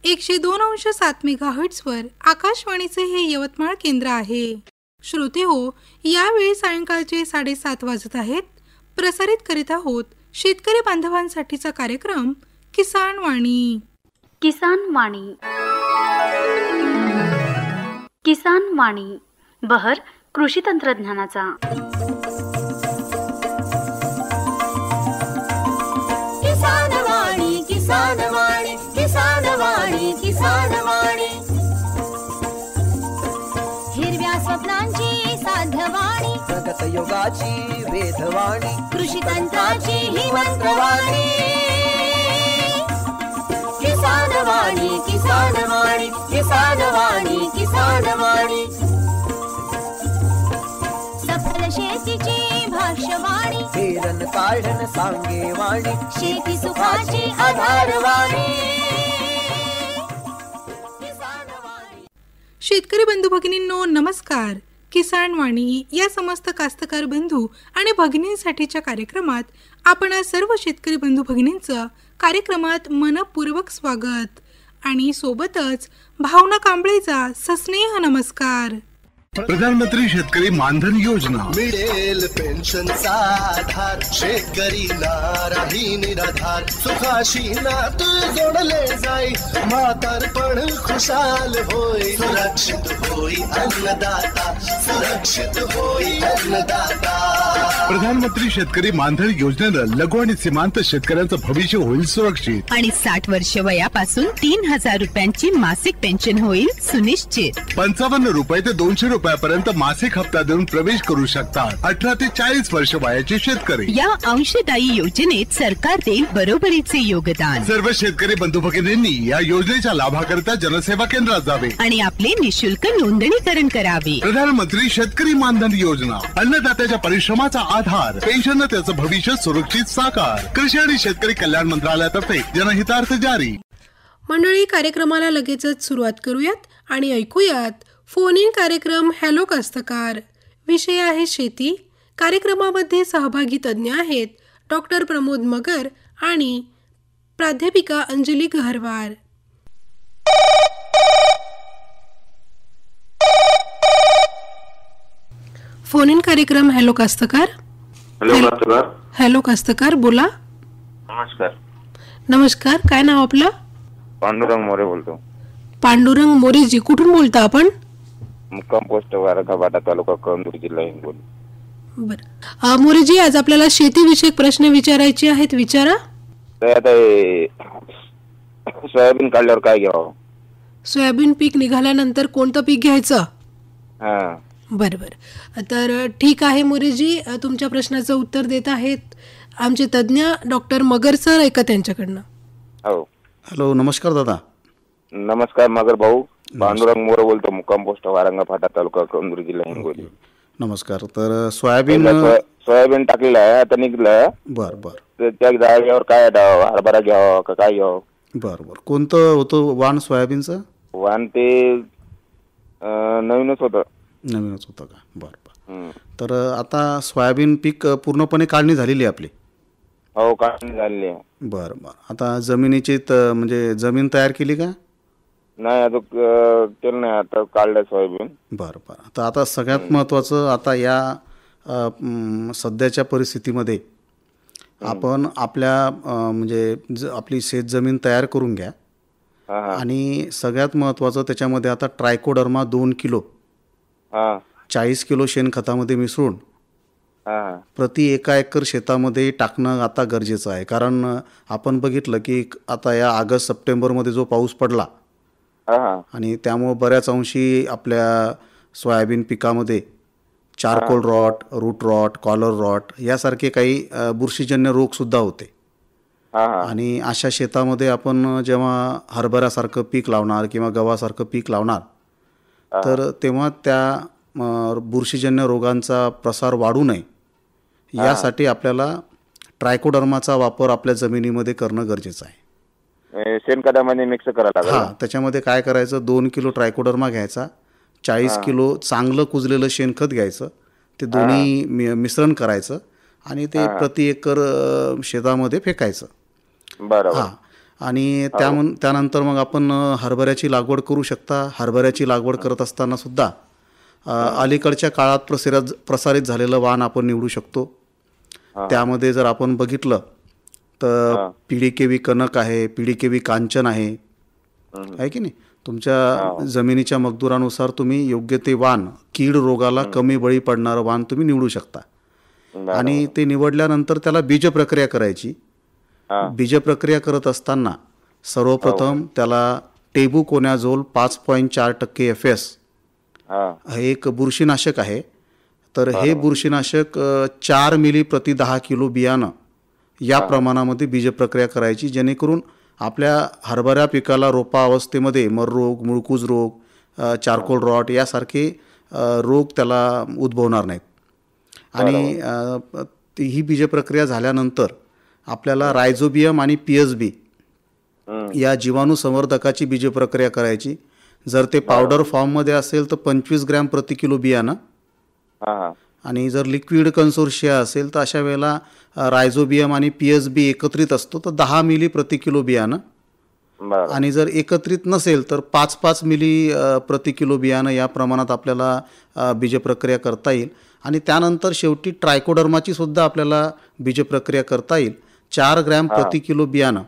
102.7 मेगाहर्ट्झवर आकाशवाणीचे हे यवतमाळ केंद्र आहे. श्रोते हो, यावेळी सायंकाळचे 7:30 वाजत आहेत. प्रसारित करीत आहोत शेतकरी बांधवांसाठीचा कार्यक्रम किसान वाणी. किसान वाणी. किसान वाणी बहर कृषी तंत्रज्ञानाचा. किसान वाणी, किसान वाणी, किसान वाणी, किसान वाणी. हिरव्या स्वप्नांची साध्यवाणी, प्रगत योगाची वेधवाणी, कृषी तंत्राची ही मंत्रवाणी. किसान वाणी, किसान वाणी, किसान वाणी, किसान वाणी. सफल शेतीची भाष्यवाणी, पेरन काढन सांगे वाणी, शेती सुखाची आधारवाणी. किसान वाणी. शेतकरी बंधू भगिनींनो नमस्कार. किसान वाणी या समस्त कास्तकार बंधू आणि भगिनींसाठीच्या कार्यक्रमात आपण सर्व शेतकरी बंधू भगिनींचं कार्यक्रमात मनपूर्वक स्वागत आणि सोबतच भावना कांबळेचा सस्नेह नमस्कार. प्रधानमंत्री शेतकरी मानधन योजना मिळेल पेन्शनचा आधार, शेतकरी नाराही निराधार, सुखाशी नात जोडले जाई, म्हातारपण खुशाल होई, सुरक्षित होई अन्नदाता, सुरक्षित होई अन्नदाता. प्रधानमंत्री शेतकरी मानधन योजनेनं लघु आणि सीमांत शेतकऱ्यांचं भविष्य होईल सुरक्षित आणि 60 वर्ष वयापासून 3,000 रुपयांची मासिक पेन्शन होईल सुनिश्चित. 55 रुपये ते 200 रुपयापर्यंत मासिक हप्ता देऊन प्रवेश करू शकतात 18 ते 40 वर्ष वयाचे शेतकरी. या अंशदायी योजनेत सरकार देईल बरोबरीचे योगदान. सर्व शेतकरी बंधू भगिनींनी या योजनेच्या लाभाकरिता जनसेवा केंद्रात जावे आणि आपले निशुल्क नोंदणीकरण करावे. प्रधानमंत्री शेतकरी मानधन योजना, अन्नदात्याच्या परिश्रमाचा आधार, पेन्शननं त्याचं भविष्य सुरक्षित साकार. कृषी आणि शेतकरी कल्याण मंत्रालयातर्फे जनहितार्थ जारी. मंडळी, कार्यक्रमाला लगेचच सुरुवात करूयात आणि ऐकूयात फोन इन कार्यक्रम हॅलो कास्तकार. विषय आहे शेती. कार्यक्रमामध्ये सहभागी तज्ज्ञ आहेत डॉक्टर प्रमोद मगर आणि प्राध्यापिका अंजली गहरवार. फोन इन कार्यक्रम हॅलो कास्तकार. हॅलो कास्तकार, बोला. नमस्कार. नमस्कार, काय नाव आपलं? पांडुरंग मोरे बोलतो. पांडुरंग मोरेजी, कुठून बोलता आपण? मुक्काम पोस्ट वारंगाबाटा तालुका कळमनुरी जिल्हा हिंगोली. बरं मोरेजी, आज आपल्याला शेतीविषयक प्रश्न विचारायचे आहेत. विचारा. तर आता सोयाबीन काढल्यावर काय घ्यावं? सोयाबीन पीक निघाल्यानंतर कोणतं पीक घ्यायचं? हा, बरं बरं. तर ठीक आहे मोरेजी, तुमच्या प्रश्नाचं उत्तर देत आहेत आमचे तज्ज्ञ डॉक्टर मगर सर. ऐका त्यांच्याकडनं. हो. हॅलो, नमस्कार दादा. नमस्कार मगर भाऊ. पांडुरंग मोरे बोलतो, मुक्काम पोस्ट वारंगा फाटा तालुका कळमनुरी जिल्हा हिंगोली. नमस्कार. तर सोयाबीन टाकलेलं आहे, आता निघलं. बर बर. तर त्या जागेवर काय हरभरा घ्यावा का काय घ्यावं? बर बर. कोणतं होतं वाण सोयाबीनचं? वाण ते नवीनच होतं. नवीनच होतं का? बर बर. तर आता सोयाबीन पीक पूर्णपणे काढणी झालेली आपली? हो, काढणी झालेली आहे. बरं बरं. आता जमिनीची म्हणजे जमीन तयार केली का? नाही, आता केलं नाही, आता काढलं सोयाबीन. बरं बरं. तर आता सगळ्यात महत्त्वाचं, आता या सध्याच्या परिस्थितीमध्ये आपण आपल्या म्हणजे आपली शेतजमीन तयार करून घ्या. आणि सगळ्यात महत्त्वाचं त्याच्यामध्ये आता ट्रायकोडर्मा 2 किलो 40 किलो शेणखतामध्ये मिसळून प्रति एका एकर शेतामध्ये टाकणं आता गरजेचं आहे. कारण आपण बघितलं की आता या ऑगस्ट सप्टेंबरमध्ये जो पाऊस पडला आणि त्यामुळं बऱ्याच अंशी आपल्या सोयाबीन पिकामध्ये charcoal rot, root rot, collar rot यासारखे काही बुरशीजन्य रोगसुद्धा होते. आणि अशा शेतामध्ये आपण जेव्हा हरभऱ्यासारखं पीक लावणार किंवा गव्हासारखं पीक लावणार, तर तेव्हा त्या बुरशीजन्य रोगांचा प्रसार वाढू नये यासाठी आपल्याला ट्रायकोडर्माचा वापर आपल्या जमिनीमध्ये करणं गरजेचं आहे. शेणखतामध्ये मिक्स करायला लागेल. हां, त्याच्यामध्ये काय करायचं, 2 किलो ट्रायकोडर्मा घ्यायचा, 40 किलो चांगलं कुजलेलं शेणखत घ्यायचं, ते दोन्ही मिश्रण करायचं आणि ते प्रति एकर शेतामध्ये फेकायचं. बरोबर. आणि त्यानंतर मग आपण हरभऱ्याची लागवड करू शकता. हरभऱ्याची लागवड करत असताना सुद्धा अलीकडच्या काळात प्रसारित झालेलं वाण आपण निवडू शकतो. त्यामध्ये जर आपण बघितलं तर PDKV कनक आहे, PDKV कांचन आहे की नाही. तुमच्या जमिनीच्या मजदुरानुसार तुम्ही योग्य ते वाण, कीड रोगाला कमी बळी पडणारं वाण तुम्ही निवडू शकता. आणि ते निवडल्यानंतर त्याला बीज प्रक्रिया करायची. बीज प्रक्रिया करत असताना सर्वप्रथम त्याला टेबुकोनॅझोल 5.4% FS हे एक बुरशीनाशक आहे. तर हे बुरशीनाशक 4 मिली प्रति 10 किलो बियाणं या प्रमाणामध्ये बीज प्रक्रिया करायची, जेणेकरून आपल्या हरभरा पिकाला रोपा अवस्थेमध्ये मर रोग, मुळकूज रोग, चारकोल रॉट यासारखे रोग त्याला उद्भवणार नाहीत. आणि ही बीज प्रक्रिया झाल्यानंतर आपल्याला रायझोबियम आणि PSB या जीवाणू संवर्धकाची बीज प्रक्रिया करायची. जर ते पावडर फॉर्ममध्ये असेल तर 25 ग्रॅम प्रति किलो बियाणं, आणि जर लिक्विड कन्सोर्शिया असेल तर अशा वेळेला रायझोबियम आणि PSB एकत्रित असतो तर 10 मिली प्रति किलो बियाणं, आणि जर एकत्रित नसेल तर 5-5 मिली प्रति किलो बियाणं या प्रमाणात आपल्याला बीज प्रक्रिया करता येईल. आणि त्यानंतर शेवटी ट्रायकोडर्माची सुद्धा आपल्याला बीज प्रक्रिया करता येईल. 4 ग्रॅम प्रति किलो बियाणं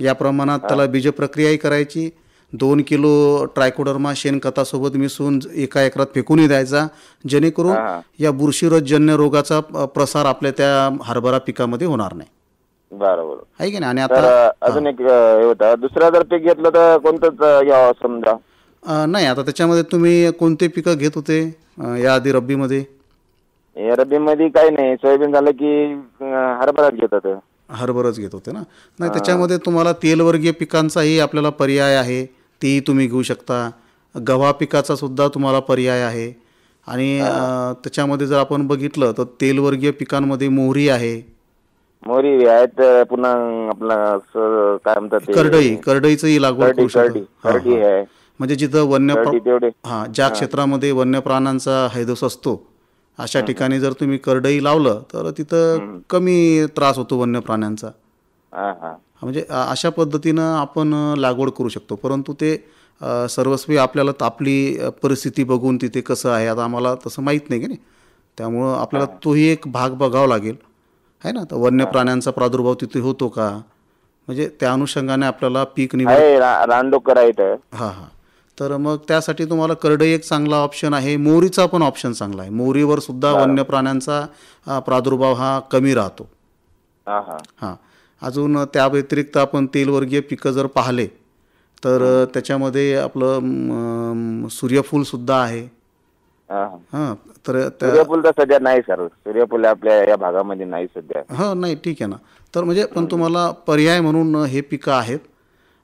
या प्रमाणात त्याला बीज प्रक्रियाही करायची. 2 किलो ट्रायकोडर्मा शेणखतासोबत मिसळून एका एकरात फेकूनही द्यायचा, जेणेकरून या बुरशीजन्य रोगाचा प्रसार आपल्या त्या हरभरा पिकामध्ये होणार नाही. बरोबर आहे की नाही. आणि आता अजून एक हे होतं, दुसरं जर पीक घेतलं तर कोणतंच घ्यावं समजा? नाही, आता त्याच्यामध्ये तुम्ही कोणते पिकं घेत होते याआधी रब्बीमध्ये? रब्बीमध्ये काही नाही, सोयाबीन झालं की हरभराच घेत होते. हरभराच घेत होते ना. नाही, त्याच्यामध्ये तुम्हाला तेलवर्गीय पिकांचाही आपल्याला पर्याय आहे, तेही तुम्ही घेऊ शकता. गव्हा पिकाचा सुद्धा तुम्हाला पर्याय आहे. आणि त्याच्यामध्ये जर आपण बघितलं तर तेलवर्गीय पिकांमध्ये मोहरी आहे, मोहरी आहेत, पुन्हा आपला काय म्हणतात करडईचंही लागवड करू शकतो. आहे. म्हणजे जिथं ज्या क्षेत्रामध्ये वन्य प्राण्यांचा हैदोस असतो अशा ठिकाणी जर तुम्ही करडई लावलं तर तिथं कमी त्रास होतो वन्य प्राण्यांचा. म्हणजे अशा पद्धतीनं आपण लागवड करू शकतो. परंतु ते सर्वस्वी आपल्याला आपली परिस्थिती बघून तिथे कसं आहे, आता आम्हाला तसं माहीत नाही की नाही, त्यामुळं आपल्याला तोही एक भाग बघावा लागेल आहे ना. तर वन्य प्राण्यांचा प्रादुर्भाव तिथे होतो का, म्हणजे त्या अनुषंगाने आपल्याला पीक रानडुक्कर आहेत. तर मग त्यासाठी तुम्हाला करडई एक चांगला ऑप्शन आहे. मोहरीचा पण ऑप्शन चांगला आहे. मोहरीवर सुद्धा वन्य प्राण्यांचा प्रादुर्भाव हा कमी राहतो. अजून त्या व्यतिरिक्त आपण तेलवर्गीय पिकं जर पाहिले तर त्याच्यामध्ये आपलं सूर्यफूल सुद्धा आहे. तर सूर्यफूल तर सध्या नाही सर, सूर्यफूल आपल्या या भागामध्ये नाही सध्या. नाही, ठीक आहे ना. तर म्हणजे पण तुम्हाला पर्याय म्हणून हे पिकं आहेत.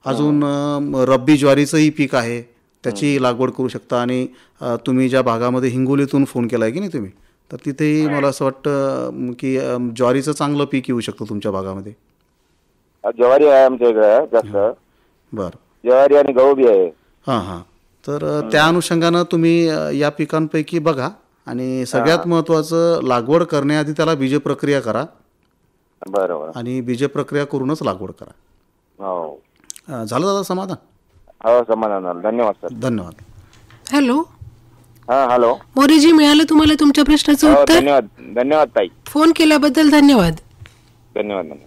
अजून रब्बी ज्वारीचंही पीक आहे, त्याची लागवड करू शकता. आणि तुम्ही ज्या भागामध्ये हिंगोलीतून फोन केला आहे की नाही तुम्ही, तर तिथेही मला असं वाटतं की ज्वारीचं चांगलं पीक येऊ शकतं तुमच्या भागामध्ये. ज्वारी आहे आमच्या इकडे जास्त. बरं, ज्वारी आणि गहू बी आहे. तर त्या अनुषंगानं तुम्ही या पिकांपैकी बघा. आणि सगळ्यात महत्त्वाचं, लागवड करण्याआधी त्याला बीज प्रक्रिया करा. बरोबर. आणि बीज प्रक्रिया करूनच लागवड करा. झालं दादा समाधान? हो, समाधान. धन्यवाद सर. धन्यवाद. हॅलो. हॅलो. मोरेजी, मिळालं तुम्हाला तुमच्या प्रश्नाचं उत्तर? धन्यवाद. धन्यवाद ताई. फोन केल्याबद्दल धन्यवाद. धन्यवाद.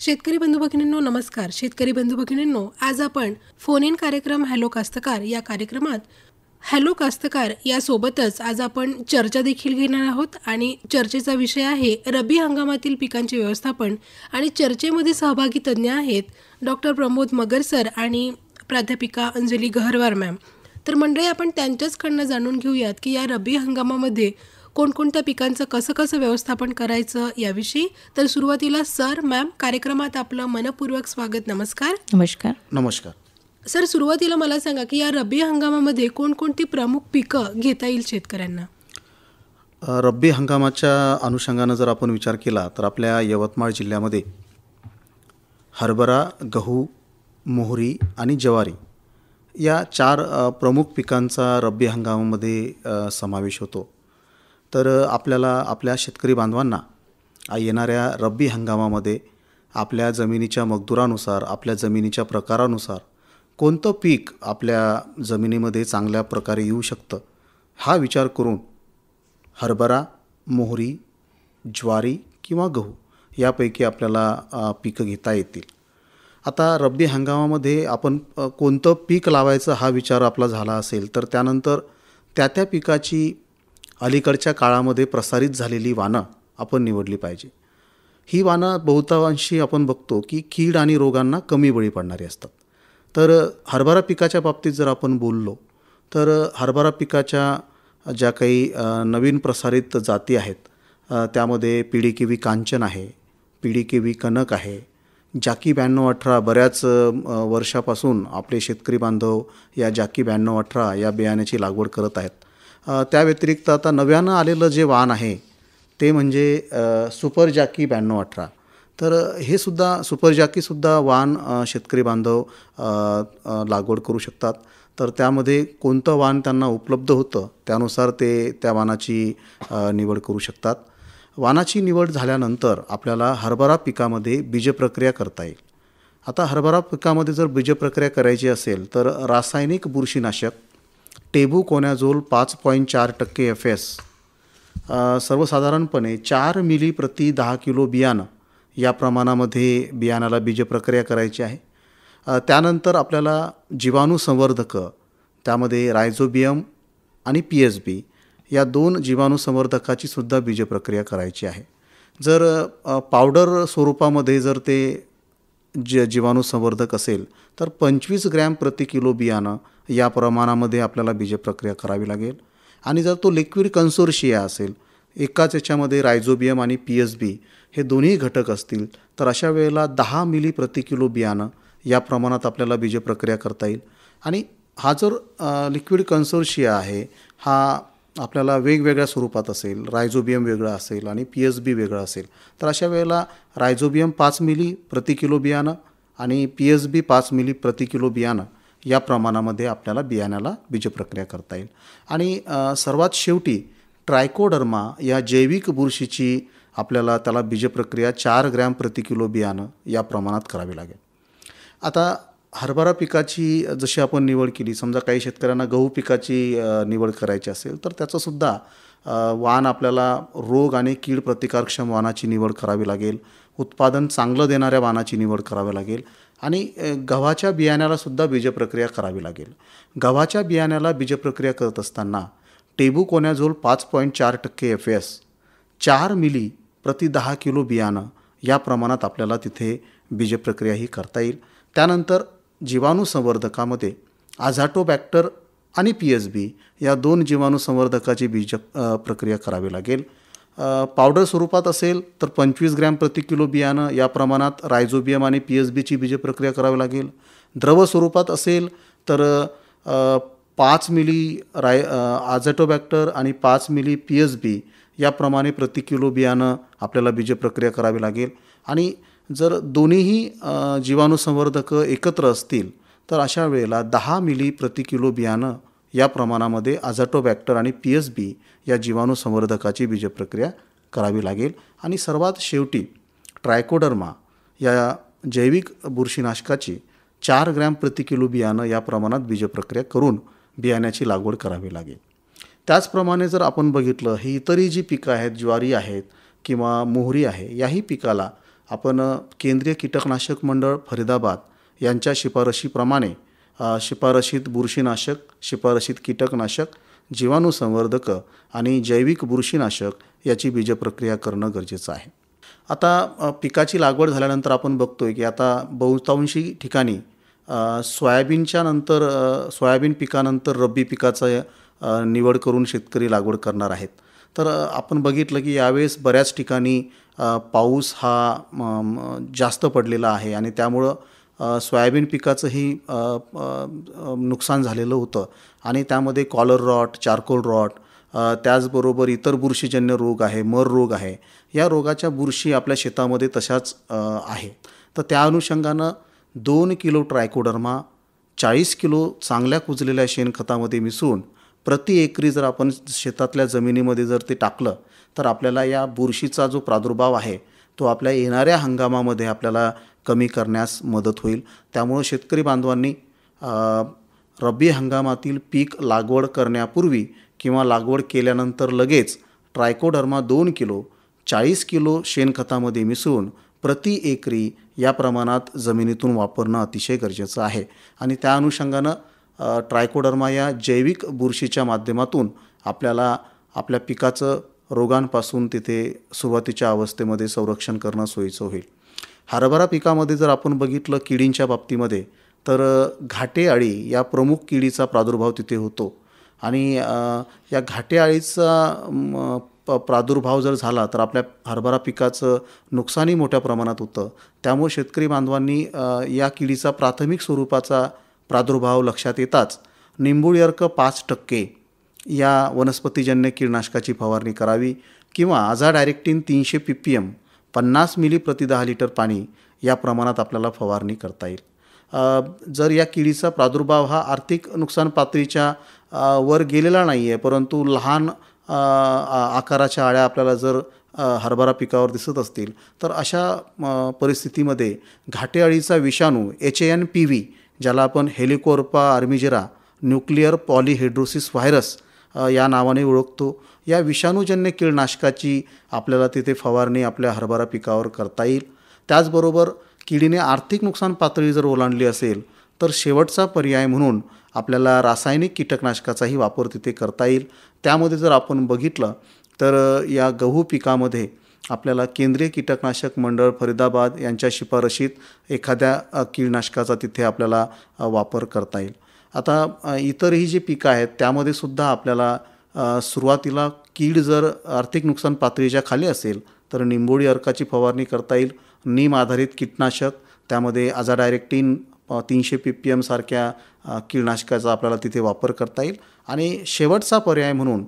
शेतकरी बंधू भगिनींनो नमस्कार. शेतकरी बंधू भगिनींनो, आज आपण फोन इन कार्यक्रम हॅलो कास्तकार या कार्यक्रमात हॅलो कास्तकार यासोबतच आज आपण चर्चा देखील घेणार आहोत. आणि चर्चेचा विषय आहे रब्बी हंगामातील पिकांचे व्यवस्थापन. आणि चर्चेमध्ये सहभागी तज्ज्ञ आहेत डॉक्टर प्रमोद मगर सर आणि प्राध्यापिका अंजली गहरवार मॅम. तर मंडळी, आपण त्यांच्याचकडनं जाणून घेऊयात की या रब्बी हंगामामध्ये कोणकोणत्या पिकांचं कसं कसं व्यवस्थापन करायचं याविषयी. तर सुरुवातीला सर, मॅम, कार्यक्रमात आपलं मनपूर्वक स्वागत. नमस्कार. नमस्कार. नमस्कार सर, सुरुवातीला मला सांगा की या रब्बी हंगामामध्ये कोणकोणती प्रमुख पिकं घेता येईल शेतकऱ्यांना? रब्बी हंगामाच्या अनुषंगानं जर आपण विचार केला तर आपल्या यवतमाळ जिल्ह्यामध्ये हरभरा, गहू, मोहरी आणि ज्वारी या 4 प्रमुख पिकांचा रब्बी हंगामामध्ये समावेश होतो. तर आपल्याला आपल्या शेतकरी बांधवांना येणाऱ्या रब्बी हंगामामध्ये आपल्या जमिनीच्या मजदुरानुसार, आपल्या जमिनीच्या प्रकारानुसार कोणतं पीक आपल्या जमिनीमध्ये चांगल्या प्रकारे येऊ शकतं हा विचार करून हरभरा, मोहरी, ज्वारी किंवा गहू यापैकी आपल्याला पिकं घेता येतील. आता रब्बी हंगामामध्ये आपण कोणतं पीक लावायचं हा विचार आपला झाला असेल तर त्यानंतर त्या पिकाची अलीकडच्या काळामध्ये प्रसारित झालेली वानं आपण निवडली पाहिजे. ही वानं बहुतांशी आपण बघतो की कीड आणि रोगांना कमी बळी पडणारी असतात. तर हरभरा पिकाच्या बाबतीत जर आपण बोललो तर हरभरा पिकाच्या ज्या काही नवीन प्रसारित जाती आहेत त्यामध्ये PDKV कांचन आहे, PDKV कनक आहे, जाकी 9218 बऱ्याच वर्षापासून आपले शेतकरी बांधव या जाकी 9218 या बियाण्याची लागवड करत आहेत. त्या व्यतिरिक्त आता नव्यानं आलेलं जे वाण आहे ते म्हणजे सुपर जाकी 9218. तर हे सुद्धा सुपर जाकीसुद्धा वाण शेतकरी बांधव लागवड करू शकतात. तर त्यामध्ये कोणतं वाण त्यांना उपलब्ध होतं त्यानुसार ते त्या वाणाची निवड करू शकतात. वाणाची निवड झाल्यानंतर आपल्याला हरभरा पिकामध्ये बीजप्रक्रिया करता येईल. आता हरभरा पिकामध्ये जर बीजप्रक्रिया करायची असेल तर रासायनिक बुरशीनाशक टेबुकोनॅझोल 5.4% FS सर्वसाधारणपणे 4 मिली प्रति 10 किलो बियाणं या प्रमाणामध्ये बियाणाला बीजप्रक्रिया करायची आहे. त्यानंतर आपल्याला जीवाणुसंवर्धकं त्यामध्ये रायझोबियम आणि PSB या 2 जीवाणुसंवर्धकाची सुद्धा बीजप्रक्रिया करायची आहे. जर पावडर स्वरूपामध्ये जर ते जीवाणुसंवर्धक असेल तर 25 ग्रॅम प्रति किलो बियाणं या प्रमाणामध्ये आपल्याला बीजप्रक्रिया करावी लागेल. आणि जर तो लिक्विड कन्सोर्शिया असेल, एकाच याच्यामध्ये रायझोबियम आणि PSB हे दोन्ही घटक असतील तर अशा वेळेला 10 मिली प्रति किलो बियाणं या प्रमाणात आपल्याला बीजप्रक्रिया करता येईल. आणि हा जर लिक्विड कन्सोर्शिया आहे हा आपल्याला वेगवेगळ्या स्वरूपात असेल, रायझोबियम वेगळं असेल आणि PSB वेगळं असेल तर अशा वेळेला रायझोबियम 5 मिली प्रति किलो बियाणं आणि PSB 5 मिली प्रति किलो बियाणं या प्रमाणामध्ये आपल्याला बियाण्याला बीजप्रक्रिया करता येईल. आणि सर्वात शेवटी ट्रायकोडर्मा या जैविक बुरशीची आपल्याला त्याला बीजप्रक्रिया 4 ग्रॅम प्रति किलो बियाणं या प्रमाणात करावी लागेल. आता हरभरा पिकाची जशी आपण निवड केली, समजा काही शेतकऱ्यांना गहू पिकाची निवड करायची असेल तर त्याचंसुद्धा वाण आपल्याला रोग आणि कीड प्रतिकारक्षम वाणाची निवड करावी लागेल, उत्पादन चांगलं देणाऱ्या वाणाची निवड करावी लागेल आणि गव्हाच्या बियाण्यालासुद्धा बीजप्रक्रिया करावी लागेल. गव्हाच्या बियाण्याला बीजप्रक्रिया करत असताना टेबुकोनॅझोल 5.4% FS 4 मिली प्रति 10 किलो बियाणं या प्रमाणात आपल्याला तिथे बीजप्रक्रिया ही करता येईल. त्यानंतर जीवाणुसंवर्धकामध्ये आझाटोबॅक्टर आणि PSB या 2 जीवाणुसंवर्धकाची प्रक्रिया करावी लागेल. पावडर स्वरूपात असेल तर 25 ग्रॅम प्रति किलो बियाणं या प्रमाणात रायझोबियम आणि PSBची बीजप्रक्रिया करावी लागेल. द्रव स्वरूपात असेल तर 5 मिली आझाटोबॅक्टर आणि 5 मिली PSB याप्रमाणे प्रति किलो बियाणं आपल्याला बीजप्रक्रिया करावी लागेल. आणि जर दोन्हीही जीवाणुसंवर्धकं एकत्र असतील तर अशा वेळेला 10 मिली प्रति किलो बियाणं या प्रमाणामध्ये आझाटोबॅक्टर आणि PSB या जीवाणुसंवर्धकाची बीजप्रक्रिया करावी लागेल. आणि सर्वात शेवटी ट्रायकोडर्मा या जैविक बुरशीनाशकाची 4 ग्रॅम प्रति किलो बियाणं या प्रमाणात बीजप्रक्रिया करून बियाण्याची लागवड करावी लागेल. त्याचप्रमाणे जर आपण बघितलं ही इतरही जी पिकं आहेत, ज्वारी आहेत किंवा मोहरी आहे, याही पिकाला आपण केंद्रीय कीटकनाशक मंडळ फरीदाबाद यांच्या शिफारशीप्रमाणे शिफारशीत बुरशीनाशक, शिफारशीत कीटकनाशक, जीवाणुसंवर्धकं आणि जैविक बुरशीनाशक याची बीजप्रक्रिया करणं गरजेचं आहे. आता पिकाची लागवड झाल्यानंतर आपण बघतोय की आता बहुतांशी ठिकाणी सोयाबीनच्या नंतर सोयाबीन पिकानंतर रब्बी पिकाचं निवड करून शेतकरी लागवड करणार आहेत. तर आपण बघितलं की यावेळेस बऱ्याच ठिकाणी पाऊस हा जास्त पडलेला आहे आणि त्यामुळं सोयाबीन पिकाचंही नुकसान झालेलं होतं आणि त्यामध्ये कॉलर रॉट, चारकोल रॉट, त्याचबरोबर इतर बुरशीजन्य रोग आहे, मर रोग आहे, या रोगाच्या बुरशी आपल्या शेतामध्ये तशाच आहे. तर त्या अनुषंगानं 2 किलो ट्रायकोडर्मा 40 किलो चांगल्या कुजलेल्या शेणखतामध्ये मिसळून प्रति एकरी जर आपण शेतातल्या जमिनीमध्ये जर ते टाकलं तर आपल्याला या बुरशीचा जो प्रादुर्भाव आहे तो आपल्या येणाऱ्या हंगामामध्ये आपल्याला कमी करण्यास मदत होईल. त्यामुळं शेतकरी बांधवांनी रब्बी हंगामातील पीक लागवड करण्यापूर्वी किंवा लागवड केल्यानंतर लगेच ट्रायकोडर्मा 2 किलो 40 किलो शेणखतामध्ये मिसळून प्रति एकरी या प्रमाणात जमिनीतून वापरणं अतिशय गरजेचं आहे. आणि त्या अनुषंगानं ट्रायकोडर्मा या जैविक बुरशीच्या माध्यमातून आपल्याला आपल्या पिकाचं रोगांपासून तिथे सुरुवातीच्या अवस्थेमध्ये संरक्षण करणं सोयीचं होईल. हरभरा पिकामध्ये जर आपण बघितलं किडींच्या बाबतीमध्ये तर घाटे अळी या प्रमुख किडीचा प्रादुर्भाव तिथे होतो. आणि या घाटे अळीचा प्रादुर्भाव जर झाला तर आपल्या हरभरा पिकाचं नुकसानही मोठ्या प्रमाणात होतं. त्यामुळे शेतकरी बांधवांनी या किडीचा प्राथमिक स्वरूपाचा प्रादुर्भाव लक्षात येताच निंबोळी अर्क 5% या वनस्पतीजन्य कीटकनाशकाची फवारणी करावी किंवा आझाडायरेक्टिन 300 ppm 50 मिली प्रति 10 लिटर पाणी या प्रमाणात आपल्याला फवारणी करता येईल. जर या किडीचा प्रादुर्भाव हा आर्थिक नुकसान पातळीच्या वर गेलेला नाही आहे परंतु लहान आकाराच्या अळ्या आपल्याला जर हरभरा पिकावर दिसत असतील तर अशा परिस्थितीमध्ये घाटे अळीचा विषाणू HANPV ज्याला आपण हेलिकोर्पा आर्मिजेरा न्यूक्लिअर पॉलीहेड्रोसिस व्हायरस या नावाने ओळखतो, या विषाणूजन्य कीटकनाशकाची आपल्याला तिथे फवारणी आपल्या हरभरा पिकावर करता येईल. त्याचबरोबर किडीने आर्थिक नुकसान पातळी जर ओलांडली असेल तर शेवटचा पर्याय म्हणून आपल्याला रासायनिक कीटकनाशकाचाही वापर तिथे करता येईल. त्यामध्ये जर आपण बघितलं तर या गहू पिकामध्ये आपल्याला केंद्रीय कीटकनाशक मंडळ फरीदाबाद यांच्या शिफारशीत एखाद्या कीटकनाशकाचा तिथे आपल्याला वापर करता येईल. आता इतरही जी पिकं आहेत त्यामध्ये सुद्धा आपल्याला सुरुवातीला कीड जर आर्थिक नुकसान पातळीच्या खाली असेल तर निंबोळी अर्काची फवारणी करता येईल. नीम आधारित कीटनाशक त्यामध्ये आझाडायरेक्टिन 300 ppm सारख्या कीटकनाशकाचा आपल्याला तिथे वापर करता येईल. आणि शेवटचा पर्याय म्हणून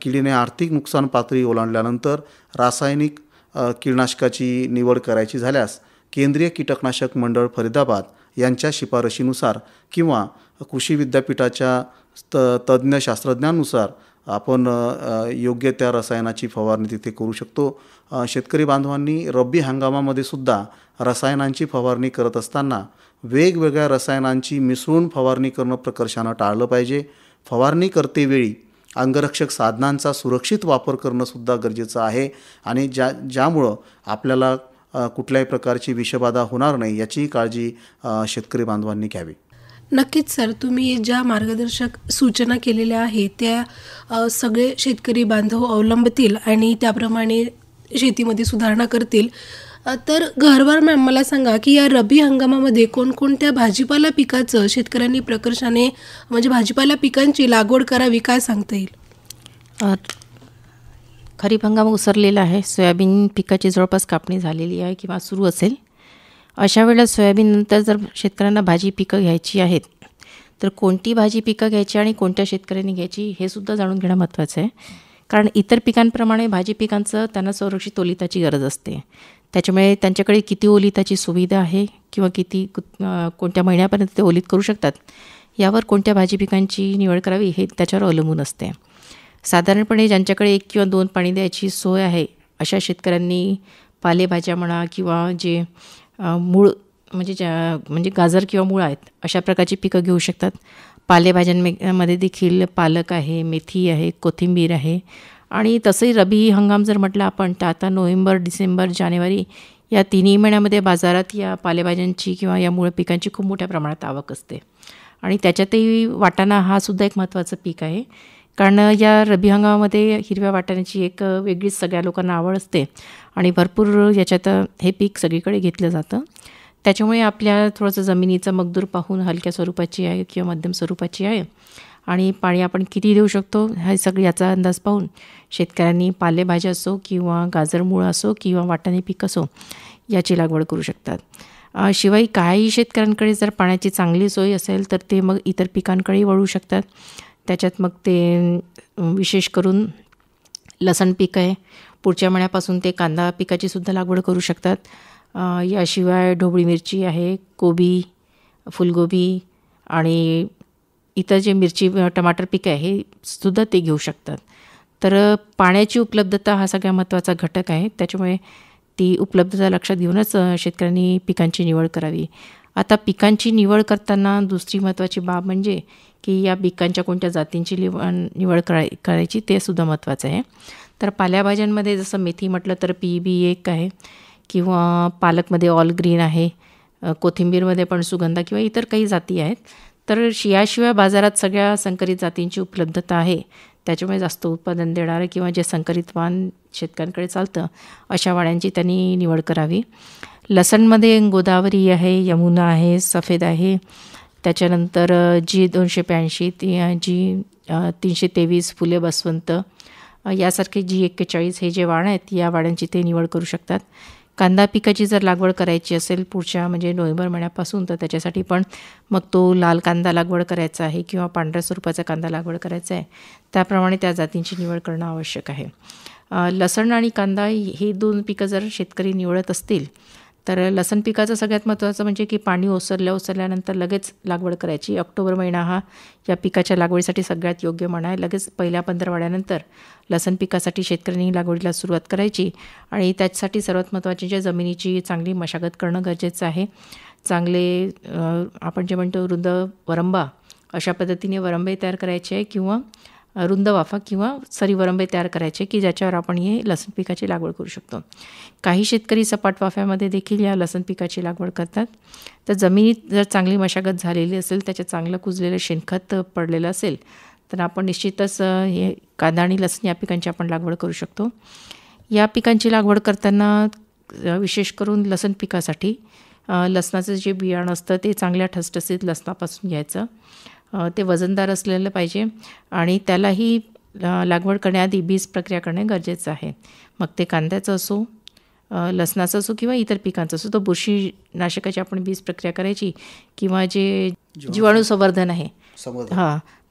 किडीने आर्थिक नुकसान पातळी ओलांडल्यानंतर रासायनिक कीटकनाशकाची निवड करायची झाल्यास केंद्रीय कीटकनाशक मंडळ फरीदाबाद यांच्या शिफारशीनुसार किंवा कृषी विद्यापीठाच्या तज्ज्ञ शास्त्रज्ञांनुसार आपण योग्य त्या रसायनाची फवारणी तिथे करू शकतो. शेतकरी बांधवांनी रब्बी हंगामामध्ये सुद्धा रसायनांची फवारणी करत असताना वेगवेगळ्या रसायनांची मिसळून फवारणी करणं प्रकर्षानं टाळलं पाहिजे. फवारणी करतेवेळी अंगरक्षक साधनांचा सुरक्षित वापर करणंसुद्धा गरजेचं आहे आणि ज्यामुळं आपल्याला कुठल्याही प्रकारची विषबाधा होणार नाही याची काळजी शेतकरी बांधवांनी घ्यावी. नक्कीच सर, तुम्ही ज्या मार्गदर्शक सूचना केलेल्या आहेत त्या सगळे शेतकरी बांधव अवलंबतील आणि त्याप्रमाणे शेतीमध्ये सुधारणा करतील. तर घरवार मॅम मला सांगा की या रब्बी हंगामामध्ये कोणकोणत्या भाजीपाला पिकाचं शेतकऱ्यांनी प्रकर्षाने म्हणजे भाजीपाला पिकांची लागवड करावी, काय सांगता येईल? खरीप हंगाम उसरलेला आहे. सोयाबीन पिकाची जवळपास कापणी झालेली आहे किंवा सुरू असेल. अशा वेळेला सोयाबीननंतर जर शेतकऱ्यांना भाजी पिकं घ्यायची आहेत तर कोणती भाजी पिकं घ्यायची आणि कोणत्या शेतकऱ्यांनी घ्यायची हे सुद्धा जाणून घेणं महत्त्वाचं आहे. कारण इतर पिकांप्रमाणे भाजी पिकांचं त्यांना संरक्षित ओलिताची गरज असते. त्याच्यामुळे त्यांच्याकडे किती ओलिताची सुविधा आहे किंवा किती कोणत्या महिन्यापर्यंत ते ओलित करू शकतात यावर कोणत्या भाजी पिकांची निवड करावी हे त्याच्यावर अवलंबून असते. साधारणपणे ज्यांच्याकडे 1 किंवा 2 पाणी द्यायची सोय आहे अशा शेतकऱ्यांनी पालेभाज्या म्हणा किंवा जे मूळ म्हणजे गाजर किंवा मूळ आहेत अशा प्रकारची पिकं घेऊ शकतात. पालेभाज्यांमध्ये देखील पालक आहे, मेथी आहे, कोथिंबीर आहे. आणि तसंही रब्बी हंगाम जर म्हटलं आपण तर आता नोव्हेंबर, डिसेंबर, जानेवारी या तिन्ही महिन्यामध्ये बाजारात या पालेभाज्यांची किंवा या मूळ पिकांची खूप मोठ्या प्रमाणात आवक असते. आणि त्याच्यातही वाटाणा हा सुद्धा एक महत्त्वाचं पीक आहे. कारण या रब्बी हंगामामध्ये हिरव्या वाटाण्याची एक वेगळीच सगळ्या लोकांना आवड असते आणि भरपूर याच्यात हे पीक सगळीकडे घेतलं जातं. त्याच्यामुळे आपल्या थोडंसं जमिनीचं मगदूर पाहून हलक्या स्वरूपाची आहे किंवा मध्यम स्वरूपाची आहे आणि पाणी आपण किती देऊ शकतो हे सगळं याचा अंदाज पाहून शेतकऱ्यांनी पालेभाज्या असो किंवा गाजर मूळ असो किंवा वाटाणे पीक असो याची लागवड करू शकतात. शिवाय काही शेतकऱ्यांकडे जर पाण्याची चांगली सोय असेल तर ते मग इतर पिकांकडेही वळू शकतात. त्याच्यात मग ते विशेष करून लसण पीक आहे. पुढच्या महिन्यापासून ते कांदा पिकाची सुद्धा लागवड करू शकतात. याशिवाय ढोबळी मिरची आहे, कोबी, फुलगोबी आणि इतर जे मिरची टमाटर पीक आहे हे सुद्धा ते घेऊ शकतात. तर पाण्याची उपलब्धता हा सगळ्यात महत्त्वाचा घटक आहे. त्याच्यामुळे ती उपलब्धता लक्षात घेऊनच शेतकऱ्यांनी पिकांची निवड करावी. आता पिकांची निवड करताना दुसरी महत्त्वाची बाब म्हणजे की या पिकांच्या कोणत्या जातींची निवड करायची ते सुद्धा महत्त्वाचं आहे. तर पालेभाज्यांमध्ये जसं मेथी म्हटलं तर PB1 आहे किंवा पालकमध्ये ऑल ग्रीन आहे, कोथिंबीरमध्ये पण सुगंधा किंवा इतर काही जाती आहेत. तर याशिवाय बाजारात सगळ्या संकरित जातींची उपलब्धता आहे. त्याच्यामुळे जास्त उत्पादन देणारं किंवा जे संकरित वाण शेतकऱ्यांकडे चालतं अशा वाड्यांची त्यांनी निवड करावी. लसणमध्ये गोदावरी आहे, यमुना आहे, सफेद आहे, त्याच्यानंतर G282, G323, फुले बसवंत यासारखे G41 हे जे वाण आहेत या वाड्यांची ते निवड करू शकतात. कांदा पिकाची जर लागवड करायची असेल पुढच्या म्हणजे नोव्हेंबर महिन्यापासून तर त्याच्यासाठी पण मग तो लाल कांदा लागवड करायचा आहे किंवा पांढऱ्या स्वरूपाचा कांदा लागवड करायचा आहे, त्याप्रमाणे त्या जातींची निवड करणं आवश्यक आहे. लसण आणि कांदा ही 2 पिकं जर शेतकरी निवडत असतील तर लसण पिकाचं सगळ्यात महत्त्वाचं म्हणजे की पाणी ओसरल्यानंतर लगेच लागवड करायची. ऑक्टोबर महिना हा या पिकाच्या लागवडीसाठी सगळ्यात योग्य महिना आहे. लगेच पहिल्या 15 वाड्यानंतर लसण पिकासाठी शेतकऱ्यांनी लागवडीला सुरुवात करायची आणि त्याच्यासाठी सर्वात महत्त्वाचे जे जमिनीची चांगली मशागत करणं गरजेचं आहे. चांगले आपण जे म्हणतो रुंद वरंबा अशा पद्धतीने वरंबे तयार करायचे आहे किंवा रुंद वाफा किंवा सरी वरंबे तयार करायचे की ज्याच्यावर आपण हे लसण पिकाची लागवड करू शकतो. काही शेतकरी सपाट वाफ्यामध्ये देखील या लसण पिकाची लागवड करतात. तर जमिनीत जर चांगली मशागत झालेली असेल, त्याच्यात चांगलं कुजलेलं शेणखत पडलेलं असेल तर आपण निश्चितच हे कांदा आणि लसण या पिकांची आपण लागवड करू शकतो. या पिकांची लागवड करताना विशेष करून लसण पिकासाठी लसणाचं जे बियाणं असतं ते चांगल्या ठसठसीत लसणापासून घ्यायचं. ते वजनदार असलेलं पाहिजे आणि त्यालाही लागवड करण्याआधी बीज प्रक्रिया करणे गरजेचं आहे. मग ते कांद्याचं असो, लसणाचं असो किंवा इतर पिकांचं असो, तर बुरशीनाशकाची आपण बीज प्रक्रिया करायची किंवा जे जीवाणू संवर्धन आहे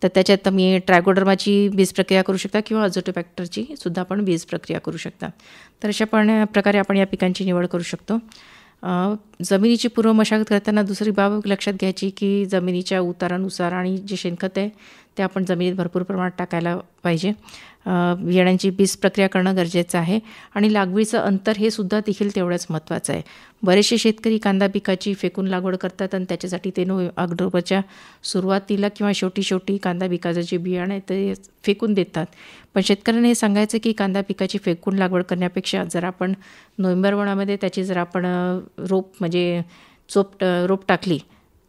तर त्याच्यात तुम्ही ट्रायकोडर्माची बीज प्रक्रिया करू शकता किंवा अझोटोबॅक्टरची सुद्धा आपण बीज प्रक्रिया करू शकता. तर अशा प्रकारे आपण या पिकांची निवड करू शकतो. जमिनीची पूर्व मशागत करताना दुसरी बाब लक्षात घ्यायची की जमिनीच्या उतारानुसार आणि जे शेणखत आहे ते आपण जमिनीत भरपूर प्रमाणात टाकायला पाहिजे. बियाण्यांची बीज प्रक्रिया करणं गरजेचं आहे आणि लागवडीचं अंतर हे सुद्धा देखील तेवढंच महत्त्वाचं आहे. बरेचसे शेतकरी कांदा पिकाची फेकून लागवड करतात आणि त्याच्यासाठी ते ऑक्टोबरच्या सुरुवातीला किंवा शेवटी कांदा पिकाचं जे बियाणं आहे ते फेकून देतात. पण शेतकऱ्यांना हे सांगायचं की कांदा पिकाची फेकून लागवड करण्यापेक्षा जर आपण नोव्हेंबर महिन्यामध्ये त्याची जर आपण रोप टाकली,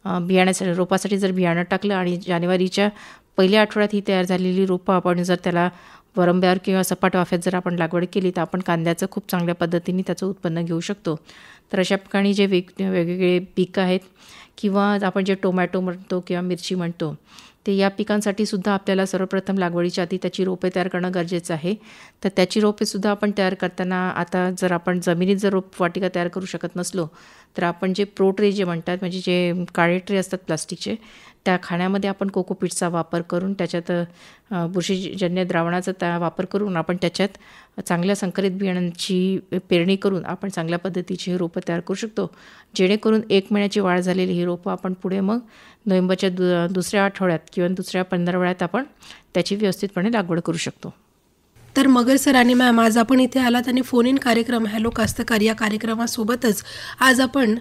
बियाण्यासाठी रोपासाठी जर बियाणं टाकलं आणि जानेवारीच्या पहिल्या आठवड्यात ही तयार झालेली रोपं आपण जर त्याला वरंब्यावर किंवा सपाट वाफ्यात जर आपण लागवड केली तर आपण कांद्याचं खूप चांगल्या पद्धतीने त्याचं उत्पन्न घेऊ शकतो. तर अशा ठिकाणी जे वेगवेगळे पिकं आहेत किंवा आपण जे टोमॅटो म्हणतो किंवा मिरची म्हणतो ते या पिकांसाठी सुद्धा आपल्याला सर्वप्रथम लागवडीच्या आधी त्याची रोपे तयार करणं गरजेचं आहे. तर त्याची रोपेसुद्धा आपण तयार करताना आता जर आपण जमिनीत जर रोपवाटिका तयार करू शकत नसलो तर आपण जे ट्रे जे म्हणतात म्हणजे जे काळे ट्रे असतात प्लास्टिकचे त्या खाण्यामध्ये आपण कोकोपीटचा वापर करून त्याच्यात बुरशीजन्य द्रावणाचा वापर करून आपण त्याच्यात चांगल्या संकरित बियाणांची पेरणी करून आपण चांगल्या पद्धतीची ही रोपं तयार करू शकतो. जेणेकरून 1 महिन्याची वाढ झालेली ही रोपं आपण पुढे मग नोव्हेंबरच्या दुसऱ्या आठवड्यात किंवा दुसऱ्या 15 वेळात आपण त्याची व्यवस्थितपणे लागवड करू शकतो. तर मगर सर आणि मॅम, आज आपण इथे आलात आणि फोन इन कार्यक्रम हॅलो कास्तकार या कार्यक्रमासोबतच आज आपण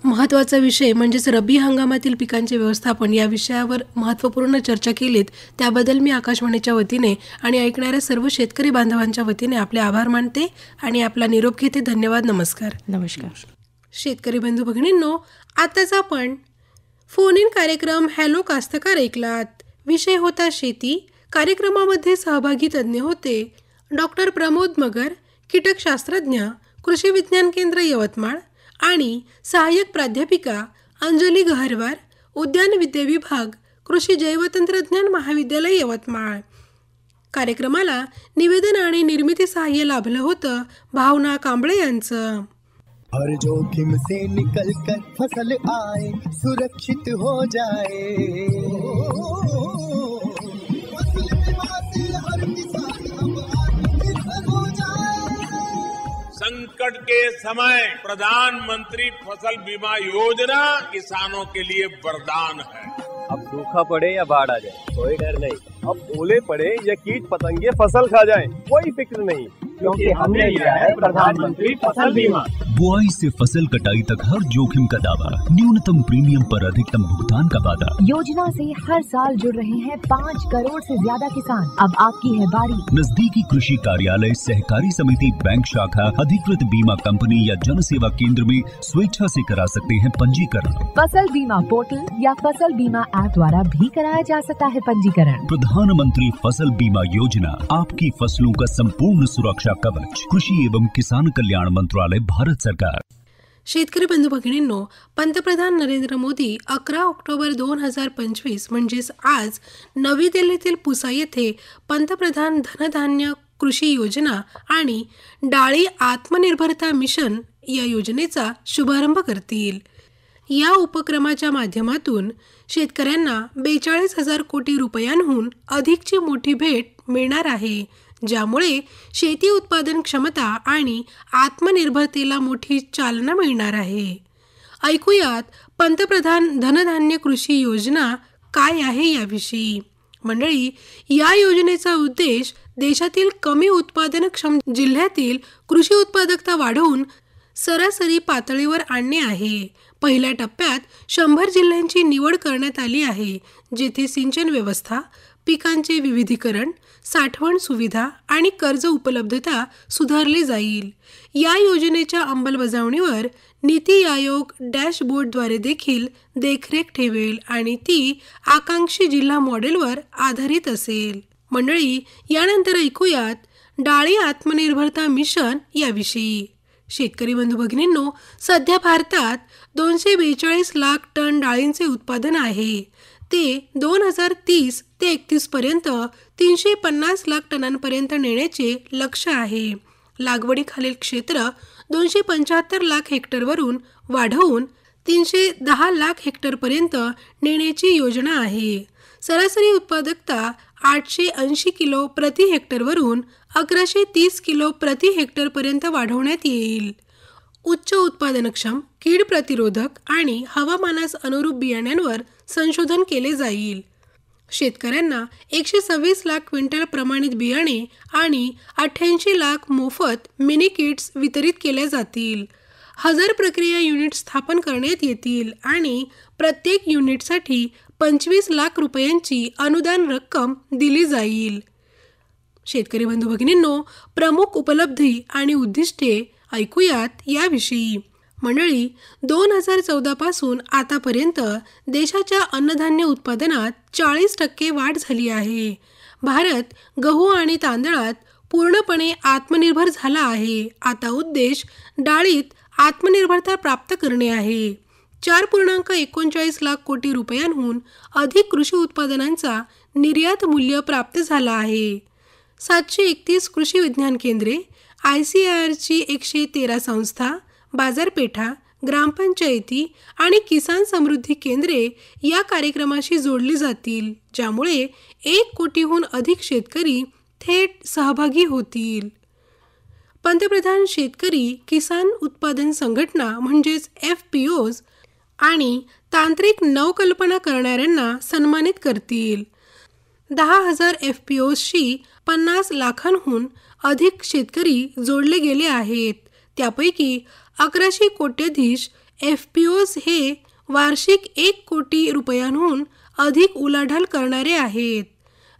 महत्त्वाचा विषय म्हणजेच रब्बी हंगामातील पिकांचे व्यवस्थापन या विषयावर महत्त्वपूर्ण चर्चा केलीत. त्याबद्दल मी आकाशवाणीच्या वतीने आणि ऐकणाऱ्या सर्व शेतकरी बांधवांच्या वतीने आपले आभार मानते आणि आपला निरोप घेते. धन्यवाद. नमस्कार. नमस्कार. शेतकरी बंधू भगिनींनो, आताच आपण फोन इन कार्यक्रम हॅलो कास्तकार ऐकलात. विषय होता शेती. कार्यक्रमामध्ये सहभागी तज्ज्ञ होते डॉक्टर प्रमोद मगर, कीटकशास्त्रज्ञ, कृषी विज्ञान केंद्र यवतमाळ आणि सहाय्यक प्राध्यापिका अंजली गहरवार, उद्यान विद्या विभाग, कृषी जैवतंत्रज्ञान महाविद्यालय यवतमाळ. कार्यक्रमाला निवेदन आणि निर्मिती सहाय्य लाभलं होतं भावना कांबळे यांचं. हर जोखिम से निकल कर फसल आए, सुरक्षित हो जाए, फसल बीमा से हर किसान अब आत्मनिर्भर हो जाए. संकट के समय प्रधानमंत्री फसल बीमा योजना किसानों के लिए वरदान है. अब सूखा पड़े या बाढ़ आ जाए कोई डर नहीं, अब ओले पड़े या कीट पतंगे फसल खा जाए कोई फिक्र नहीं, क्योंकि हमने लिया है प्रधानमंत्री फसल बीमा। बुआई से फसल कटाई तक हर जोखिम का दावा, न्यूनतम प्रीमियम पर अधिकतम भुगतान का वादा। योजना से हर साल जुड़ रहे हैं 5 करोड़ से ज्यादा किसान। अब आपकी है बारी। नजदीकी कृषि कार्यालय, सहकारी समिति, बैंक शाखा, अधिकृत बीमा कंपनी या जन सेवा केंद्र में स्वेच्छा से करा सकते हैं पंजीकरण। फसल बीमा पोर्टल या फसल बीमा ऐप द्वारा भी कराया जा सकता है पंजीकरण। प्रधानमंत्री फसल बीमा योजना, आपकी फसलों का संपूर्ण सुरक्षा कवच। कृषि एवं किसान कल्याण मंत्रालय, भारत सरकार। शेतकरी बंधू भगिनींनो, पंतप्रधान नरेंद्र मोदी 11 ऑक्टोबर 2025 म्हणजेच आज नवी दिल्लीतील पुसा येथे पंतप्रधान धनधान्य कृषी योजना आणि डाळी आत्मनिर्भरता मिशन या योजनेचा शुभारंभ करतील। या उपक्रमाच्या माध्यमातून शेतकऱ्यांना 42,000 कोटी रुपयांहून अधिकची मोठी भेट मिळणार आहे, ज्यामुळे शेती उत्पादन क्षमता आणि आत्मनिर्भरतेला मोठी चालना मिळणार आहे। ऐकूयात पंतप्रधान धनधान्य कृषी योजना काय आहे याविषयी। मंडळी, या योजनेचा उद्देश देशातील कमी उत्पादनक्षम जिल्ह्यातील कृषी उत्पादकता वाढवून सरासरी पातळीवर आणणे आहे। पहिल्या टप्प्यात 100 जिल्ह्यांची निवड करण्यात आली आहे, जेथे सिंचन व्यवस्था, पिकांचे विविधीकरण, साठवण सुविधा आणि कर्ज उपलब्धता सुधारली जाईल। या योजनेच्या अंमलबजावणीवर नीती आयोग डॅशबोर्डद्वारे देखील देखरेख ठेवेल आणि ती आकांक्षी जिल्हा मॉडेलवर आधारित असेल। मंडळी, यानंतर ऐकूयात डाळी आत्मनिर्भरता मिशन याविषयी। शेतकरी बंधू भगिनींनो, सध्या भारतात 242 लाख टन डाळींचे उत्पादन आहे। ते 2030 ते 31 पर्यंत 350 लाख टनांपर्यंत नेण्याचे लक्ष्य आहे। लागवडीखालील क्षेत्र 275 लाख हेक्टरवरून वाढवून 310 लाख हेक्टरपर्यंत नेण्याची योजना आहे। सरासरी उत्पादकता 880 किलो प्रति हेक्टरवरून 1130 किलो प्रति हेक्टरपर्यंत वाढवण्यात येईल। उच्च उत्पादनक्षम, कीड प्रतिरोधक आणि हवामानास अनुरूप बियाण्यांवर संशोधन केले जाईल। शेतकऱ्यांना 126 लाख क्विंटल प्रमाणित बियाणे आणि 88 लाख मोफत मिनी किट्स वितरित केल्या जातील। 1000 प्रक्रिया युनिट स्थापन करण्यात येतील आणि प्रत्येक युनिटसाठी 25 लाख रुपयांची अनुदान रक्कम दिली जाईल। शेतकरी बंधू भगिनींनो, प्रमुख उपलब्धी आणि उद्दिष्टे ऐकूयात याविषयी। मंडळी, 2014 पासून आतापर्यंत देशाच्या अन्नधान्य उत्पादनात 40% वाढ झाली आहे। भारत गहू आणि तांदळात पूर्णपणे आत्मनिर्भर झाला आहे। आता उद्देश डाळीत आत्मनिर्भरता प्राप्त करणे आहे। 4.39 लाख कोटी रुपयांहून अधिक कृषी उत्पादनांचा निर्यात मूल्य प्राप्त झाला आहे। 731 कृषी विज्ञान केंद्रे, ICARची 113 संस्था, बाजारपेठा, ग्रामपंचायती आणि किसान समृद्धी केंद्रे या कार्यक्रमाशी जोडली जातील, ज्यामुळे 1 कोटीहून अधिक शेतकरी थेट सहभागी होतील। पंतप्रधान शेतकरी किसान उत्पादन संघटना म्हणजेच FPOs आणि तांत्रिक नवकल्पना करणाऱ्यांना सन्मानित करतील। 10,000 FPOsशी 50 लाखांहून अधिक शेतकरी जोडले गेले आहेत। त्यापैकी 1100 कोट्याधीश FPOs हे वार्षिक 1 कोटी रुपयांहून अधिक उलाढाल करणारे आहेत।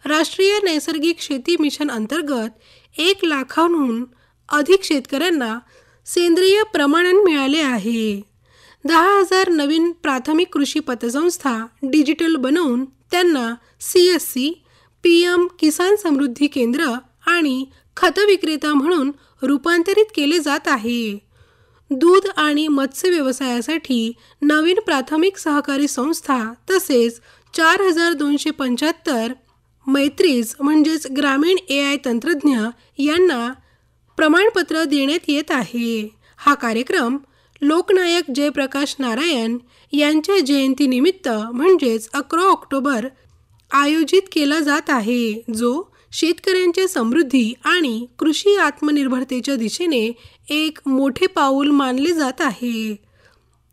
राष्ट्रीय नैसर्गिक शेती मिशन अंतर्गत 1 लाखांहून अधिक शेतकऱ्यांना सेंद्रिय प्रमाणन मिळाले आहे। 10,000 नवीन प्राथमिक कृषी पतसंस्था डिजिटल बनवून त्यांना CSC, PM किसान समृद्धी केंद्र आणि खत विक्रेता म्हणून रूपांतरित केले जात आहे। दूध आणि मत्स्य व्यवसायासाठी नवीन प्राथमिक सहकारी संस्था तसेच 4,275 मैत्रीज म्हणजेच ग्रामीण AI तंत्रज्ञ यांना प्रमाणपत्र देण्यात येत आहे। हा कार्यक्रम लोकनायक जयप्रकाश नारायण यांच्या जयंतीनिमित्त म्हणजेच 11 ऑक्टोबर आयोजित केला जात आहे, जो शेतकऱ्यांच्या समृद्धी आणि कृषी आत्मनिर्भरतेच्या दिशेने एक मोठे पाऊल मानले जात आहे।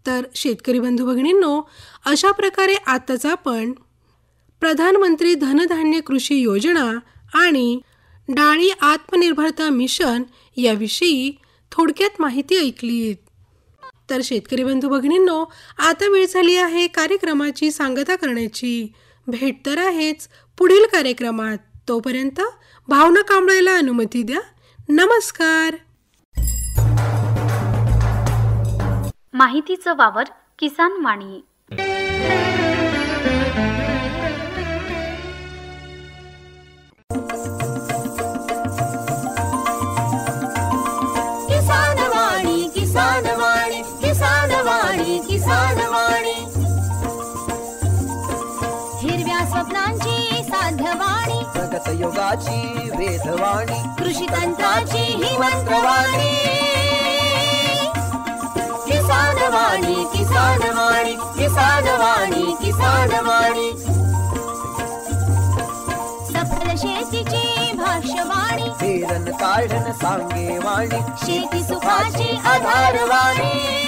तर शेतकरी बंधू भगिनींनो, अशा प्रकारे आताच आपण प्रधानमंत्री धनधान्य कृषी योजना आणि डाळी आत्मनिर्भरता मिशन याविषयी थोडक्यात माहिती ऐकलीत. तर शेतकरी बंधू भगिनींनो, आता वेळ झाली आहे कार्यक्रमाची सांगता करण्याची. भेट तर आहेच पुढील कार्यक्रमात. तोपर्यंत भावना कांबळेला अनुमती द्या. नमस्कार. माहितीचं वावर किसान वाणी. किसान वाणी, किसान वाणी, किसान वाणी, किसान वाणी. हिरव्या स्वप्नांची साध्यवाणी, प्रगत योगाची वेधवाणी, कृषी तंत्राची ही मंत्रवाणी. किसान वाणी, किसान वाणी, किसान वाणी, किसान वाणी. सफल शेतीची भाष्यवाणी, पेरन काढन सांगे वाणी, शेती सुखाची आधारवाणी.